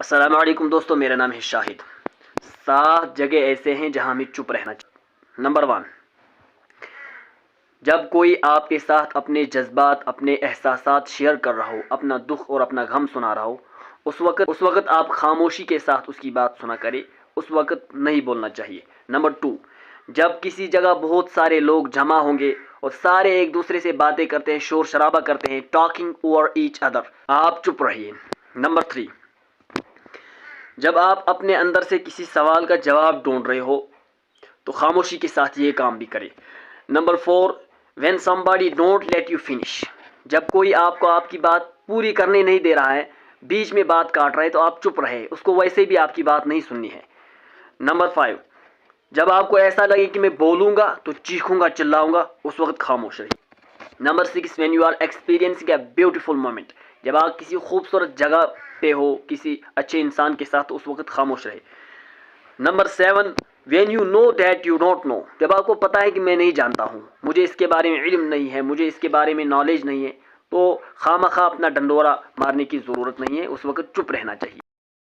السلام علیکم دوستو، میرا نام ہے شاہد۔ 7 جگہ ایسے ہیں جہاں ہمیں چپ رہنا چاہیے۔ نمبر 1، جب کوئی آپ کے ساتھ اپنے جذبات، اپنے احساسات شیئر کر رہا ہو، اپنا دکھ اور اپنا غم سنا رہا ہو، اس وقت آپ خاموشی کے ساتھ اس کی بات سنا کرے، اس وقت نہیں بولنا چاہیے۔ نمبر 2، جب کسی جگہ بہت سارے لوگ جمع ہوں گے اور سارے ایک دوسرے سے باتیں کرتے ہیں، شور شرابہ کرتے ہیں، ٹاکنگ اوور ایچ ادر، آپ چپ رہیے۔ نمبر 3، جب آپ اپنے اندر سے کسی سوال کا جواب ڈھونڈ رہے ہو تو خاموشی کے ساتھ یہ کام بھی کرے۔ Number 4، when somebody don't let you finish، جب کوئی آپ کو آپ کی بات پوری کرنے نہیں دے رہا ہے، بیچ میں بات کاٹ رہا ہے، تو آپ چپ رہے، اس کو ویسے بھی آپ کی بات نہیں سننی ہے۔ نمبر 5، جب آپ کو ایسا لگے کہ میں بولوں گا تو چیخوں گا، چلاؤں گا، اس وقت خاموش رہیے۔ Number 6، when you are experiencing a beautiful moment، جب آپ کسی خوبصورت جگہ پہ ہو، کسی اچھے انسان کے ساتھ، تو اس وقت خاموش رہے۔ Number 7، when you know that you don't know، جب آپ کو پتہ ہے کہ میں نہیں جانتا ہوں، مجھے اس کے بارے میں علم نہیں ہے، مجھے اس کے بارے میں نالج نہیں ہے، تو خواہ مخواہ اپنا ڈنڈورا مارنے کی ضرورت نہیں ہے، اس وقت چپ رہنا چاہیے۔